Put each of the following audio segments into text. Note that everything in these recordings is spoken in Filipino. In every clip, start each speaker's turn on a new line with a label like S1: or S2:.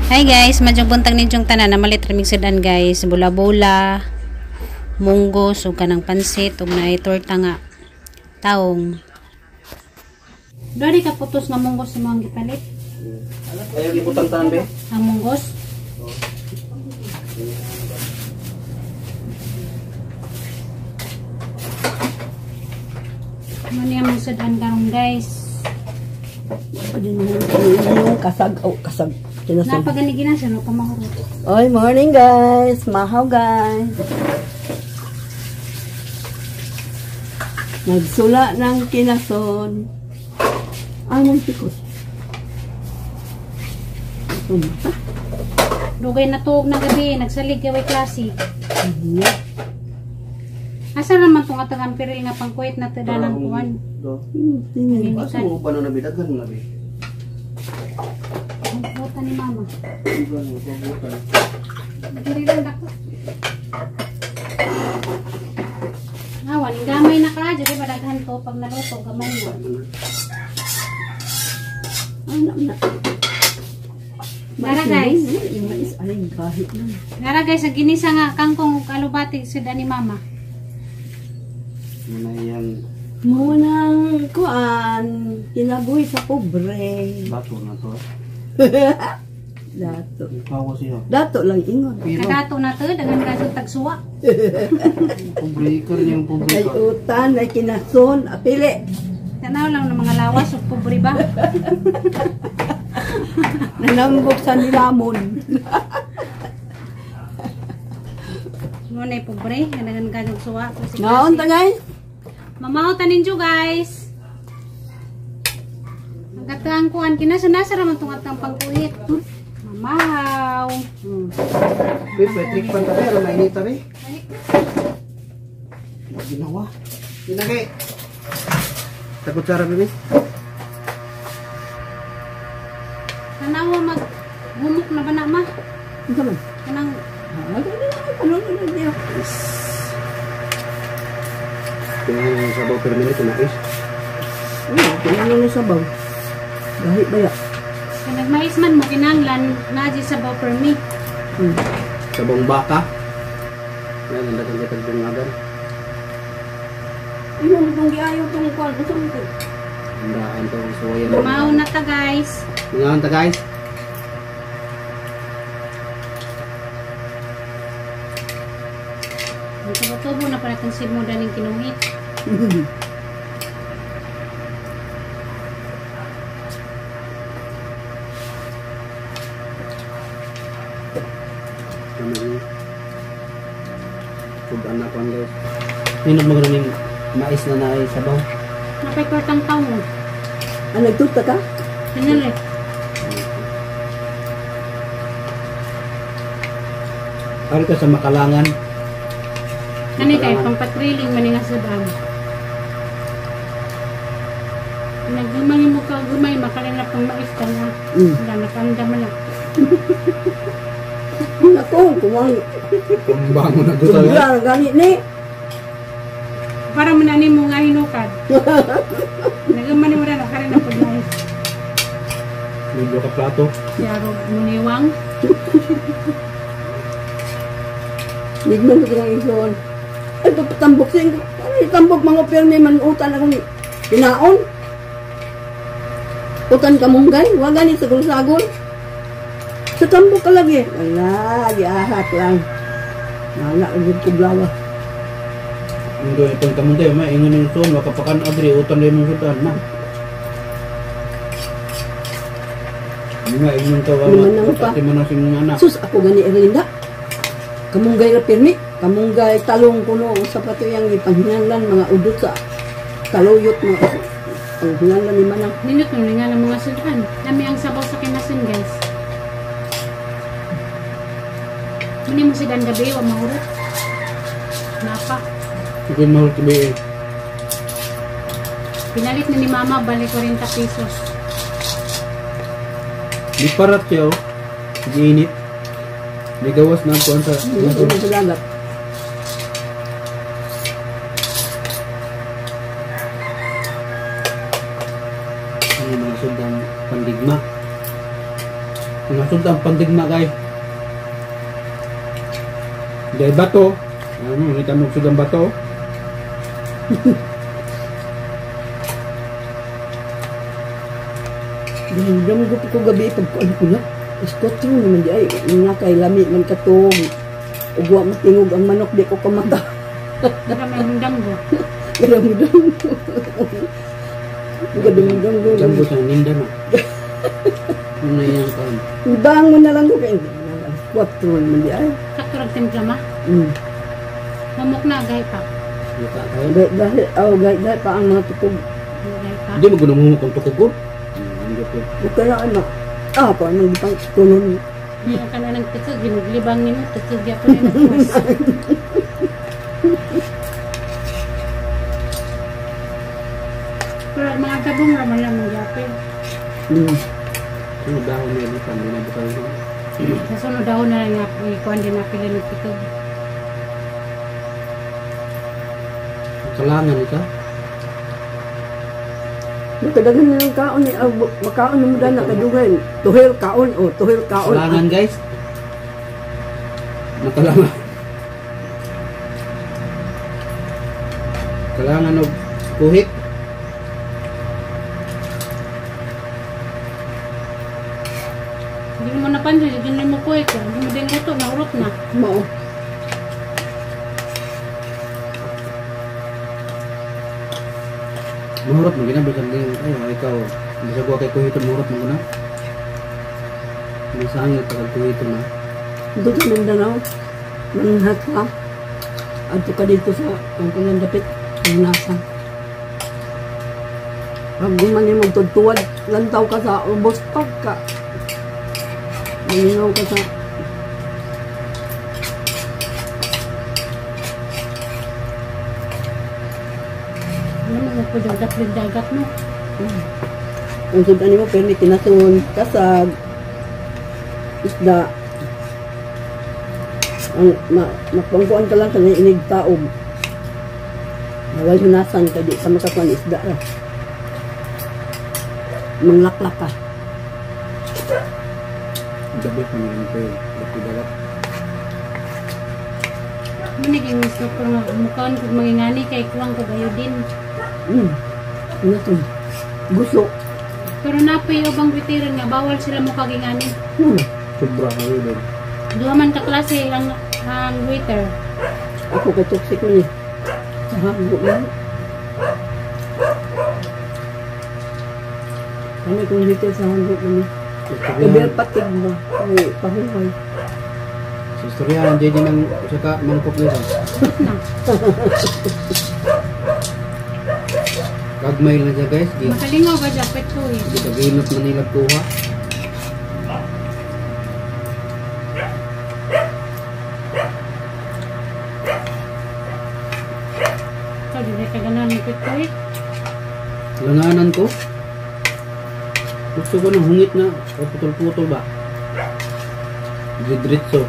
S1: Hi guys, madyong buntag ninyong tanan na malit raming sudan guys. Bula-bula, munggos, ug kanang pansit, ug naay torta nga taong. Dari ka putos nga munggos sa mga gipalit.
S2: Ayaw giputang tanan be.
S1: Ang munggos. Mani ang sudan karong guys.
S3: Yung kasag.
S1: Napaganiginan siya no pamahurot.
S3: Oy, morning guys. Mahaw guys. Nagsula ng kinason. Anong tikot? Tumata.
S1: Dugay na tuog na gabi, nagsalig kaway klase. Asa naman tong atang ampiril nga pangkuit na tedanang kuwan.
S2: Asa mo pa na nabidagan mo nabi?
S1: Ang puta ni mama.
S2: Butan.
S1: Magirilan dako. Awan, gamay na ka, jadi padaghan to pag naluto gamay na. Nara guys. Nara guys, ang ginisa nga kangkong ug alubati sida ni mama.
S2: Muna yang
S3: Munang kuan, kinabuhi sa pobre.
S2: bato na to.
S3: Dato.
S2: Kawa siya.
S3: Dato lang ingon.
S1: Kadato na to, dengan kasong tagsuwa.
S2: Pumbrikar niyang
S3: Ay
S2: pumbrikar.
S3: utan, ay kinason, apili.
S1: Tanaw lang ng mga lawas ug pobre ba?
S3: Nanambok sa nilamon.
S1: Ngunay pobre, dengan kasong suwa.
S3: Ngaon ta guys?
S1: Mamaw taninjo guys. Ang katang kuan kinasa-nasa raman tong atang pangkuit. Mamaw.
S2: Be, petrik pa ta pero mainita be. Ginawa. Ginagay. Takot cara be.
S1: Tanawa mag humok na ba na ma?
S3: Ito man.
S1: Kanang
S3: Ano niya?
S2: Yung sabaw per minute na is.
S3: Ano na sabaw? Dahil baya.
S1: nagmais man mo kinanglan naji sa baw per me.
S2: Sabong baka. Yan ang dagang bungagan.
S3: Ino mo itong giayo itong kuwan. Ito mo ito.
S2: Handaan to ang suwayan.
S1: Mamaw na ta guys.
S2: Ngayon ta guys.
S1: Ang tubo-tubo na pala itong simo daning kinuhit.
S2: Pudaan na pang guys. Minum mo rin mais na naay sabaw.
S1: Napay kwartang taon mo.
S3: Ah, nagtuta ka?
S1: Pinali.
S2: Ari ka sa Makalangan.
S1: Kani kay pampatriling maninga sa dam. Nagumay mo ka gumay makalina pang mais ka na. Wala nakanda man lang.
S3: Ako, kumang.
S2: Pambango na gusto yan.
S3: Wala, ganit ni.
S1: Para manani mo nga hinukad. Nagumay mo na nakalina pang mais.
S2: Medyo ka plato.
S1: Yaro muniwang.
S3: Ligman ko ng ison. Ito patambok sing. Ano itambok mga pirmi man utan na kami. Pinaon. Utan kamunggay. Wag ganit sagol-sagol. Sa tambok ka lagi. Wala, giahat lang. Nana, agad ko blawa.
S2: Hindi itong kamunday. Maingon yung son. Wakapakan agri. Utan na yung hudan. Ma. Ano nga. Ingon ka.
S3: Naman naman pa.
S2: Pati mo na sing anak.
S3: Sus, ako gani erinda. Kamunggay na pirmi. Kamunggay talong kuno. Sa pato yung ipanghinanlan mga udot sa kaluyot mga ang hinanlan ni Manang.
S1: Ninot mo nga ng mga sudan. Dami ang sabaw sa kinasin guys. Muni mo sidan gabi o mahurot. Napa.
S2: Sige mahal kibi.
S1: Pinalit na ni mama balik 40 pesos.
S2: Di parat siya oh. Di init. Di gawas na kuwan sa.
S3: Ito na sa dagat.
S2: Ano mga sudang pandigma. Nasod ang pandigma kay. Dahil bato. Ano, kita mo sud ang bato.
S3: Dami ko gabi pagkuan ko na. Iskotro naman di ay nga kay lami man katong ugwa matingog ang manok di ko kamata.
S1: Marami ang damgo.
S3: Gadam-gadam. Gadam-gadam.
S2: Dambo sa ninda na. Ano yan kan?
S3: Ibang mo na lang ko kay iskotro naman di ay.
S1: Katurag timpla ma. Mamok na, gay pa.
S2: Luka kayo.
S3: Dahil pa ang mga tukog.
S1: Gay pa.
S2: Hindi mo gunamumok ang tukugod. Hindi po.
S3: Kaya ano, pa anong ipang tulong.
S1: Hindi ka na ng tikag, ginuglibang nino, tikag ya po na nagpuas. Pero mga tabong raman lang ng yapin.
S2: Ano dahon na yun? Hindi na butaw yun.
S1: Sa sunod daw na lang nga, ikuan din na pila ng tikag.
S2: Kalangan ito.
S3: Nakadagan na ng kaon ni makaon mo daan nakadugay. Tuhil kaon o tuhil kaon.
S2: Kalangan guys. Nakalangan. Kalangan og kuhit.
S1: Hindi mo napansin, hindi mo kuha ito. Hindi mo din ito, naurot na.
S3: Mao.
S2: Mahurot mo gina bisan din. Ay ikaw. Bisa ko kay kuhiton mahurot mo gina. Masangit pag kuhiton na.
S3: Doon sa Mindanao. Manhat ka. Adto ka dito sa ang kanyang dapit. Ang nasa. Pag guman yung magtudtuwad, lantaw ka sa ubos pagka. Malinaw ka sa
S1: Ano mo po yung dagat mo?
S3: ang sudan mo pero tinasun kasag isda ang mapangkuan ka lang sa inig taob nawal hunasan ka di ka makakuan isda ra manglaklak ka
S2: Gabi pa niyan ko. Bakit dagat?
S1: Maniging gusto ko nga mukhaan kong mangingani kay kuwang ko gayo din.
S3: ano to gusto
S1: Pero napoy ubang bitiran nga bawal sila mo kagingani.
S2: Sobra kayo din.
S1: Duha man ka klase ang waiter.
S3: ako ka toxic mo ni hago mo kami kung dito sa hago mo ni Gabi patig mo ay pahuhay
S2: Sa istoryahan, dyan din ang saka mangkok nila.
S1: Na.
S2: Kagmay na siya guys. Di
S1: Makalingaw ka dapat ko eh.
S2: kaginot na nila kuha.
S1: So, di ka ganan ng pito eh.
S2: Langanan ko. Gusto ko ng hungit na. O putol-putol ba? Didritso.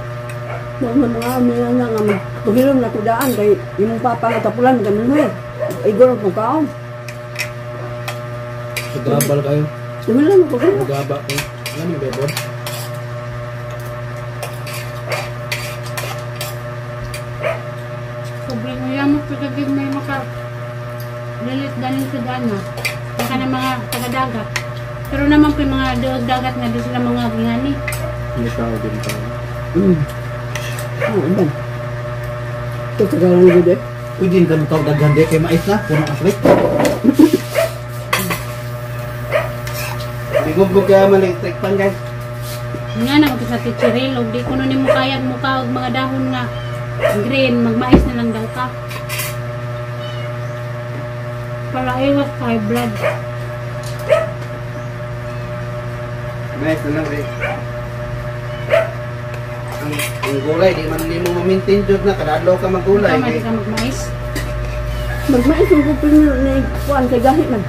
S3: mga mga nga tuhilom na kudaan kay imong papa nga tapulan ganun eh igor mo kaon
S2: Sugabal kayo.
S3: tuhilom ko kayo
S2: Sugaba ko. Yan yung bebon.
S1: Sobrang uyamot ko sa may maka lilit galing sa dana. Baka na mga taga-dagat. Pero naman po yung mga dagat na di sila mga gingani.
S2: Hindi tao din tao.
S3: iban ito sa garang gud eh
S2: Pwede din ka tao daghande kay mais na. Puno aswit. Bigog-gog kaya maliktik pan guys.
S1: Nga na ko sa teacheril. Di ko nun mo kayag mukha og mga dahon nga green. Magmais na lang daw ka. Para iwas high blood.
S2: Mais na lang rin. Ang gulay, di man mo ma-maintain jud na kada adlaw ka magulay.
S1: Tama di ka magmais.
S3: magmais yung kupin na kuan kay gahi man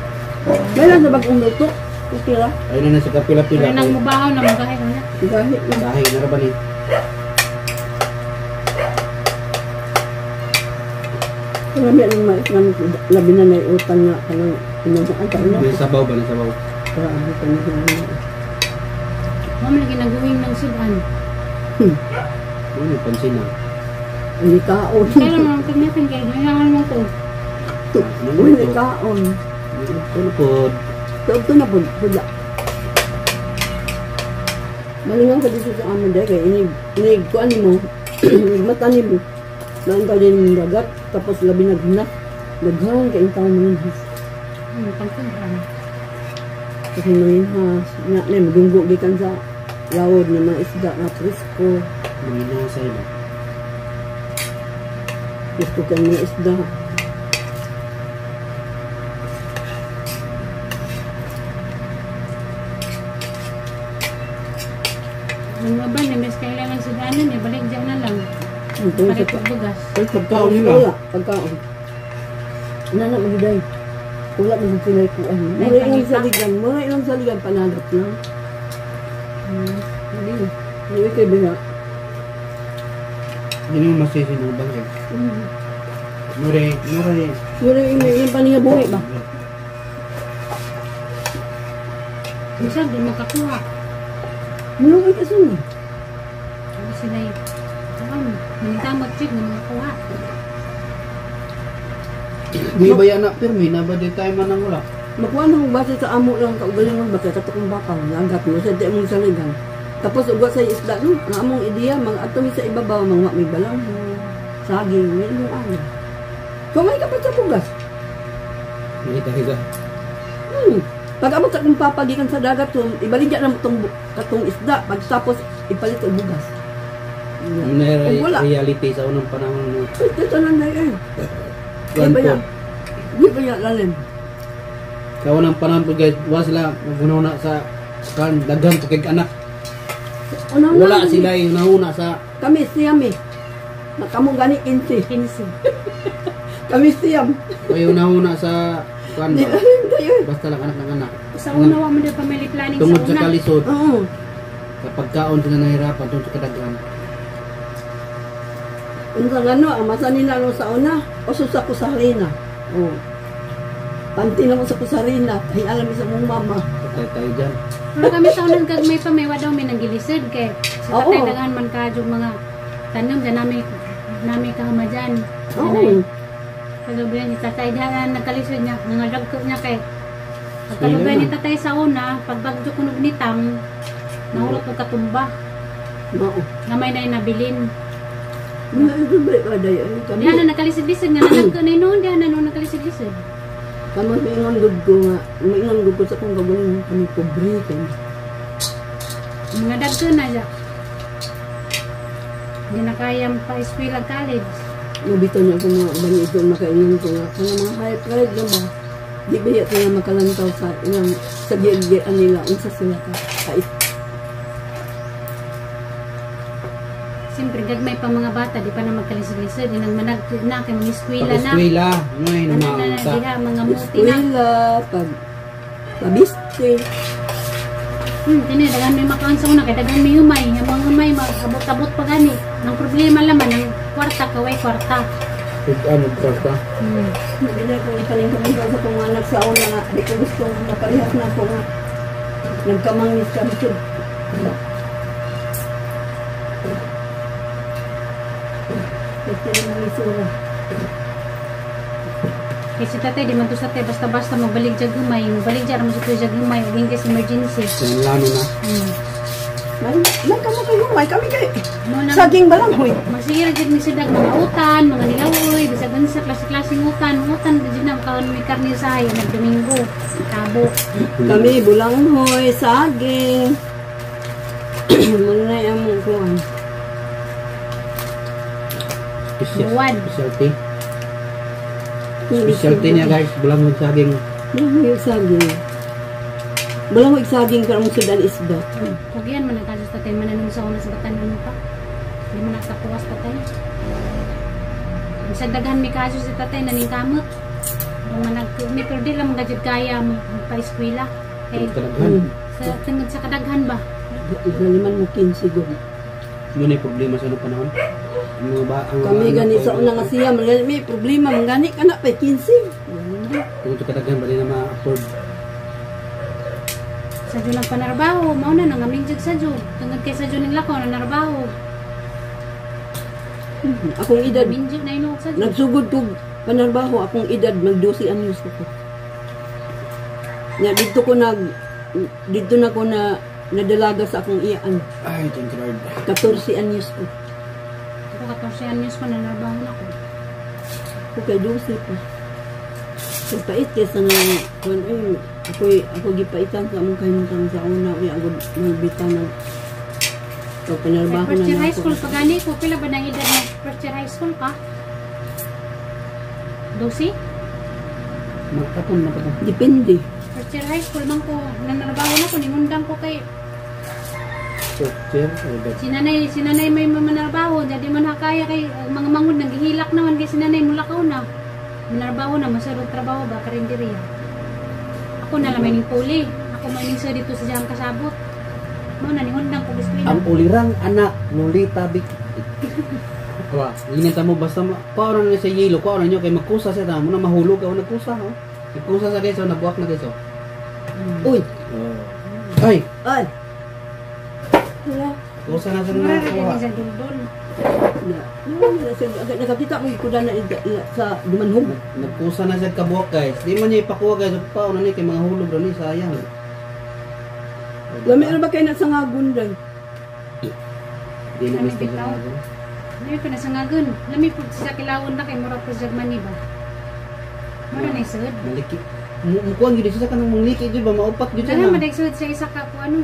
S3: may lang sa bagong luto okay ra
S2: Ayun na sa kapila-pila.
S1: Pero nang mubahaw na magahe ko na.
S3: gahi man
S2: Dahil na ra ba ni?
S3: marami ang mais nga labi na nay utang nga kanang pinubuan ka na
S2: May sabaw ba na sabaw?
S3: para abot ka na
S1: Mama lagi naguwing ng sudan.
S2: Ano pansin na?
S3: Hindi kaon.
S1: Kaya naman kagnatin kayo. Nangyayang mo ko.
S3: Hindi kaon.
S2: Tulpod.
S3: Ito na po. Pula. Malingang ka dito sa amin dahil kaya inig ko ani mo. Mata ni mo. Naan ka din ng dagat. Tapos labi naghinak. Nagharang ka yung tao manginhas.
S1: Pagkagran.
S3: Kasi manginhas. Na magunggo gikan sa laod ng mga isda na presko.
S2: Manginasay ba?
S3: Presko ka mga isda.
S1: Nung ba, namis kailangan sudanan, balik dyan na lang.
S3: Ito
S1: Palit
S3: sa
S1: pagbugas.
S2: Pagkaon nila.
S3: Wala. Pagkaon. Nana magiday. Wala mo sila ikuan.
S1: Ay,
S3: Mura ilang
S1: panita.
S3: saligan. Mura ilang saligan panagat lang. Hindi. Hindi kayo biya.
S2: Hindi mo masisi ng bangkay. Mure.
S3: Mura ilang paninga buhay ba?
S1: Minsan, di makakuha.
S3: Mura kayo kasunod.
S1: Ano sila yun? Manitamot chip, hindi makakuha.
S2: Di ba yan na pirmi na ba di tayo manang wala?
S3: Makuha na mong base sa amo lang kaugaling mo bakit katukong bakal. Nagat mo sa di mong saligan. Tapos ugat sa isda no. Ang among ideya mga atomi sa ibabaw mga may balang saging may yung ano. Kumay ka pa sa pugas.
S2: Hindi tayo.
S3: Pag abot sa kung papagikan sa dagat so ibaligya na mo tong katong isda pagtapos ipalit og bugas.
S2: May
S3: Wala.
S2: reality sa unang panahon mo.
S3: Ito na na eh. Di
S2: One
S3: ba yan?
S2: pod.
S3: Di ba yan lalim?
S2: Sa unang panahon po guys, wala sila maguna sa kan daghan po kay anak.
S3: Unang
S2: Wala sila yung nauna sa
S3: Kami siyam eh. Nakamong gani 15.
S1: 15.
S3: Kami siyam.
S2: kayo nauna sa kan
S3: Di
S2: ba?
S3: lalim tayo eh.
S2: Basta lang anak ng anak.
S1: Sa una, wa mo na family planning
S2: Tungod
S1: sa
S2: sa
S1: una.
S2: kalisod,
S3: Oo.
S2: kapag kaon sila nahirapan tungod sa kadaghan.
S3: Unsa nga no, ang masa nila no sa una, oso sa kusarina. Oh. Panti na mo sa kusarina, ay alam sa mong mama.
S2: Patay tayo dyan.
S1: Pero kami sa unang gagmay pa may wadaw may nanggilisod kay sa
S3: Oo.
S1: tatay daghan man kadyo mga tanom dyan namin kahama dyan.
S3: Oo.
S1: Kalubayan ni tatay dyan nagkalisod niya, nangadagko niya kay pagkalubayan ni tatay sa una, pagbagyo kunog nitang, nahulot ng katumba,
S3: Mao.
S1: na may na nabilin.
S3: Ito ba ba dayo kami?
S1: Diyan na nakalisod-lisod nga, nadagko na yun noon, diyan na noon nakalisod-lisod.
S3: Kamo ingon gud ko nga, ingon gud ko sa kung gagawin kami pobre kan.
S1: Mga dagko na siya. Hindi na kaya pa eskwela college.
S3: Nabito niya ko mga ubang ito makaingon ko nga kung mga high pride na ba. Di ba yan sila makalantaw sa ilang sa giyan nila unsa sila ka kait.
S1: Siyempre, gagmay pa mga bata, di pa na magkalisod-lisod, di nang manag na, kay mga eskwela na.
S2: Pag-eskwela, ngay
S1: Ano na na,
S2: namangta.
S1: diha, mga muti na.
S3: Eskwela, pabiste.
S1: Tini, dagan may makaon sa una, kay dagan may humay. Yung mga humay, abot-abot pa gani. Ang problema laman, ang kwarta, kaway kwarta.
S2: Ano, kwarta?
S3: Hindi na ko ipaling sa kong anak sa una nga. Di ko gusto maparihas na ako nga. Nagkamangis kami siya. Ito yung mga isura.
S1: Kasi tatay, di man to tatay, basta-basta magbalik dyan humay. Magbalik dyan, magsukli dyan humay, o hindi emergency.
S2: Yung lano na.
S3: May kamo kayo, may kami kayo.
S1: Mo na,
S3: Saging balang, huy.
S1: magsira dyan may sidag, mga utan, mga nilawoy, bisagan sa klase-klaseng utan. Utan, dyan na, makaon may karne sa hayo, nagdomingo, tabo.
S3: Kami, bulanghoy, saging. Muna na yung mong kuhan.
S1: Buwan.
S2: Specialty. Specialty niya guys, bulang saging.
S3: Bulanghoy, saging. Bulanghoy, saging, pero mong sudan isda.
S1: Kung yan, managkasos tatay, mananong sa una sa batanan pa. Hindi mo nakapuwas tatay. Sa daghan may kaso si tatay, naningkamot. May pero di lang magajud kaya magpa-eskwela. Eh,
S2: Kadaghan.
S1: sa tungod sa kadaghan ba?
S3: Naliman mo 15 gud.
S2: Yun ay problema sa anong panahon. Ang mga ba, ang
S3: Kami
S2: mga
S3: gani
S2: anak
S3: sa
S2: ko,
S3: una nga siya, may problema, mangani ka na pa 15. Ganun na.
S2: Tungod sa kadaghan, ba din na ma-afford.
S1: Sa Jun ang panarbaho, mao na nangaming jud sa Jun. Tungod kay sa Jun ning lakaw na narbaho.
S3: Akong edad,
S1: Minjud na inuot sa Jun.
S3: nagsugod ko panarbaho, akong edad, mag-12 anyos ko. Nga, dito na ko na nadalaga sa akong iyaan.
S2: Ay, thank you Lord.
S3: 14 anyos ko.
S1: Ako 14 anyos ko na narbaho na ko.
S3: Ako kay 12 pa. Kaya pait kaysa na, ako gipaitan sa among kahimutang sa una, ako magbitan ng so, panarbaho na
S1: First year
S3: na
S1: high
S3: ako.
S1: school, pagani ko, pila ba na edad na first year high school ka? 12?
S2: Magtapon na pa to.
S3: Depende.
S1: First year high school man ko, nanarbaho na ko, nimundang ko kay
S2: Chair,
S1: sinanay may manarbaho, jadi man hakaya kay mga mangod naghihilak naman kay sinanay mulakaw na. Manarbaho na, masarog trabaho ba, karinderiya. Ako na lang may ning puli. Ako may ning sa dito sa siyang kasabot. Mo na, nihundang ko biskwila.
S2: ang ulirang anak, Lolita Big. Wa, inenta mo basta paano na sa yelo, paano nyo kay magkusa siya ta mo na mahulog ako nagkusa, oh. Nagkusa sa keso, nagbuwak na keso.
S3: Uy!
S2: Ay,
S3: Ay! Wala.
S2: kusa na sa
S1: Mura
S2: mga
S1: rin
S2: kuha.
S1: sa duldol.
S3: Nakakita mo ko na sa dumanhog.
S2: Nagkusa na siya kabuwak guys. Di man niya ipakuha guys, paano ni kay mga hulog ron ni sayang.
S3: Lami na ba kayo na sa ngagun dyan?
S2: Di na
S1: Kami
S2: gusto
S1: bitaw.
S2: sa mga.
S1: Lami ko na sa ngagun. Lami po sa kilawon na kay mura po Germany ba? Mura na isod.
S2: Maliki. Mukuan gid siya kanang mangliki jud ba maupat jud siya
S1: Kaya
S2: na.
S1: madagsud siya isa ka po ano.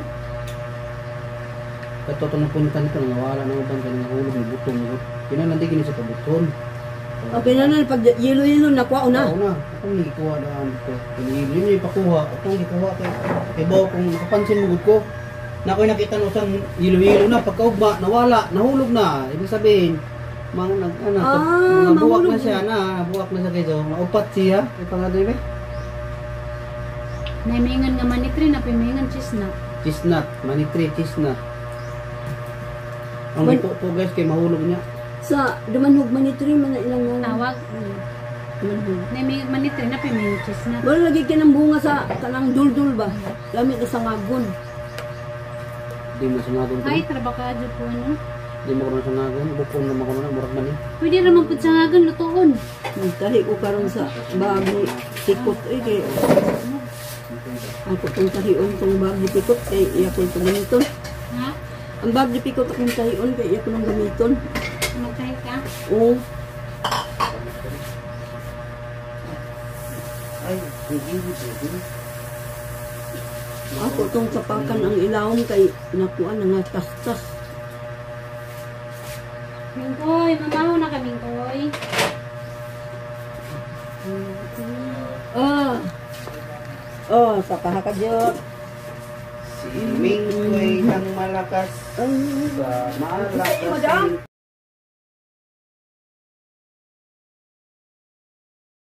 S2: Kato to napuntan ko nang wala na uban kanang hulog ni butong ko. Kinahanglan gini sa kabuton.
S3: Okay na pag yelo-yelo nakuha na.
S2: Oo na. Akong ikuha daan ko. Pinili niyo ipakuha. Akong ikuha kay bawo kung nakapansin mo gud ko. Na ako'y nakita no sang yelo-yelo na pagkaugma nawala, nahulog na. Ibig sabihin mga mga buwak na
S3: mahulog
S2: siya na, buwak na siya kaysa maupat siya. Ito nga din eh.
S1: Naimingan nga manitri na pimingan chisna.
S2: Chisnat, manitri, chisnat. Ang ipo po guys kay mahulog niya.
S3: Sa dumanhog manitri man na ilang nga.
S1: Tawag.
S3: Dumanhog.
S1: Naimingan manitri na pimingan chisna.
S3: Wala lagi ka ng bunga sa kanang dul-dul ba? Gamit na sa ngagun.
S2: Di mo sangagon ko.
S1: Ay, trabaka dyan po ano.
S2: Di mo ko na sangagon. Bukong naman ko na, murag man eh.
S1: Pwede naman po sa ngagan, lutoon.
S3: Tahi ko karon sa bagi tikot kay ako tong tahion tong bagi pikot kay iya ko itong gamiton.
S1: Ha?
S3: Ang bagi pikot akong tahion kay iya ko nang gamiton.
S1: Magkahit ka?
S3: Oo.
S2: Ay, hindi.
S3: Ako tong kapakan ang ilawom kay nakuan nga tas-tas.
S1: Mingkoy, mamaho na ka, Mingkoy.
S3: Sa kahakadyo.
S2: Si Mingkoy ng malakas. Sa malakas.